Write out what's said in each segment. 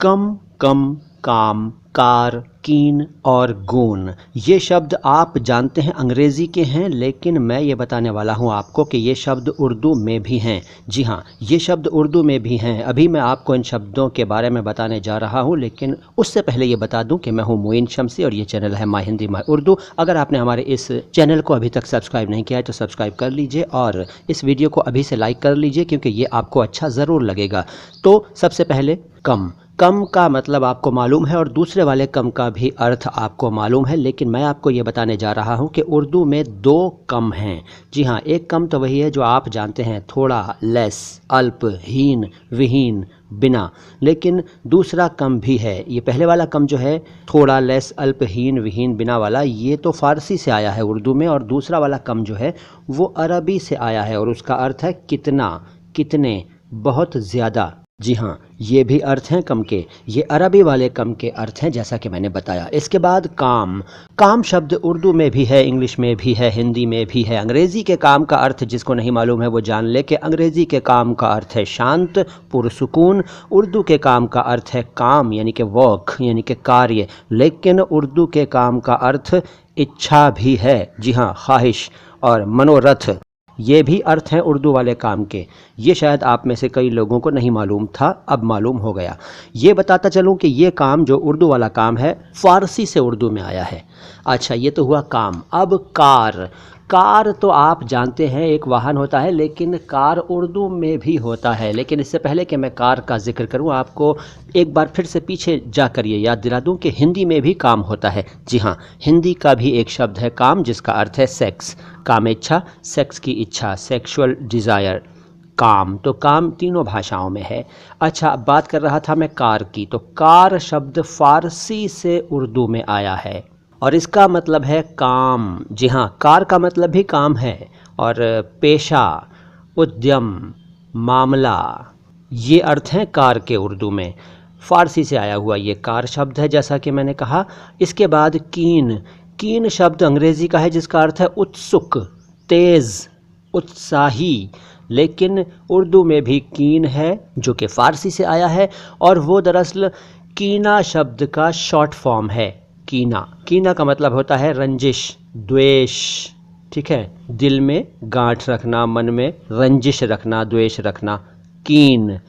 कम, कम, काम, कार, कीन और गून, ये शब्द आप जानते हैं अंग्रेज़ी के हैं, लेकिन मैं ये बताने वाला हूँ आपको कि ये शब्द उर्दू में भी हैं। जी हाँ, ये शब्द उर्दू में भी हैं। अभी मैं आपको इन शब्दों के बारे में बताने जा रहा हूँ, लेकिन उससे पहले ये बता दूँ कि मैं हूँ मोइन शमसी और ये चैनल है माय हिंदी माय उर्दू। अगर आपने हमारे इस चैनल को अभी तक सब्सक्राइब नहीं किया है तो सब्सक्राइब कर लीजिए और इस वीडियो को अभी से लाइक कर लीजिए, क्योंकि ये आपको अच्छा ज़रूर लगेगा। तो सबसे पहले कम, कम का मतलब आपको मालूम है और दूसरे वाले कम का भी अर्थ आपको मालूम है, लेकिन मैं आपको ये बताने जा रहा हूँ कि उर्दू में दो कम हैं। जी हाँ, एक कम तो वही है जो आप जानते हैं, थोड़ा, लेस, अल्प, हीन, विहीन, बिना, लेकिन दूसरा कम भी है। ये पहले वाला कम जो है, थोड़ा, लेस, अल्प, हीन, विहीन, बिना वाला, ये तो फ़ारसी से आया है उर्दू में, और दूसरा वाला कम जो है वो अरबी से आया है और उसका अर्थ है कितना, कितने, बहुत ज़्यादा। जी हाँ, ये भी अर्थ हैं कम के। ये अरबी वाले कम के अर्थ हैं, जैसा कि मैंने बताया। इसके बाद काम, काम शब्द उर्दू में भी है, इंग्लिश में भी है, हिंदी में भी है। अंग्रेज़ी के काम का अर्थ जिसको नहीं मालूम है वो जान ले कि अंग्रेज़ी के काम का अर्थ है शांत, पुरसुकून। उर्दू के काम का अर्थ है काम, यानी कि वर्क, यानी कि कार्य, लेकिन उर्दू के काम का अर्थ इच्छा भी है। जी हाँ, ख्वाहिश और मनोरथ, ये भी अर्थ हैं उर्दू वाले काम के। ये शायद आप में से कई लोगों को नहीं मालूम था, अब मालूम हो गया। ये बताता चलूँ कि ये काम जो उर्दू वाला काम है फ़ारसी से उर्दू में आया है। अच्छा, ये तो हुआ काम। अब कार, कार तो आप जानते हैं एक वाहन होता है, लेकिन कार उर्दू में भी होता है। लेकिन इससे पहले कि मैं कार का जिक्र करूं, आपको एक बार फिर से पीछे जाकर ये याद दिला दूं कि हिंदी में भी काम होता है। जी हाँ, हिंदी का भी एक शब्द है काम, जिसका अर्थ है सेक्स, कामेच्छा, सेक्स की इच्छा, सेक्सुअल डिज़ायर। काम, तो काम तीनों भाषाओं में है। अच्छा, अब बात कर रहा था मैं कार की, तो कार शब्द फ़ारसी से उर्दू में आया है और इसका मतलब है काम। जी हाँ, कार का मतलब भी काम है, और पेशा, उद्यम, मामला, ये अर्थ हैं कार के उर्दू में। फ़ारसी से आया हुआ ये कार शब्द है, जैसा कि मैंने कहा। इसके बाद कीन, कीन शब्द अंग्रेज़ी का है जिसका अर्थ है उत्सुक, तेज़, उत्साही, लेकिन उर्दू में भी कीन है जो कि फ़ारसी से आया है, और वो दरअसल कीना शब्द का शॉर्ट फॉर्म है। कीना, कीना का मतलब होता है रंजिश, द्वेष, ठीक है, दिल में गांठ रखना, मन में रंजिश रखना, द्वेष रखना, कीन।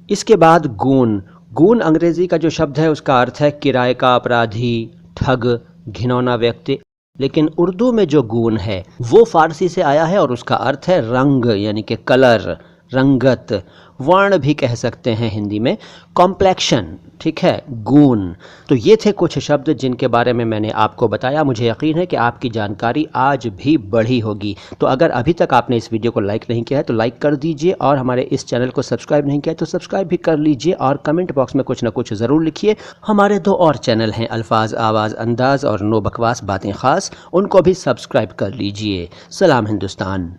इसके बाद गून, गून अंग्रेज़ी का जो शब्द है उसका अर्थ है किराए का अपराधी, ठग, घिनौना व्यक्ति, लेकिन उर्दू में जो गून है वो फ़ारसी से आया है और उसका अर्थ है रंग, यानी कि कलर, रंगत, वर्ण भी कह सकते हैं हिंदी में, कॉम्प्लेक्शन, ठीक है, गून। तो ये थे कुछ शब्द जिनके बारे में मैंने आपको बताया। मुझे यकीन है कि आपकी जानकारी आज भी बढ़ी होगी। तो अगर अभी तक आपने इस वीडियो को लाइक नहीं किया है तो लाइक कर दीजिए, और हमारे इस चैनल को सब्सक्राइब नहीं किया है तो सब्सक्राइब भी कर लीजिए, और कमेंट बॉक्स में कुछ ना कुछ ज़रूर लिखिए। हमारे दो और चैनल हैं, अल्फाज, आवाज़, अंदाज़ और नो बकवास बातें ख़ास, उनको भी सब्सक्राइब कर लीजिए। सलाम हिंदुस्तान।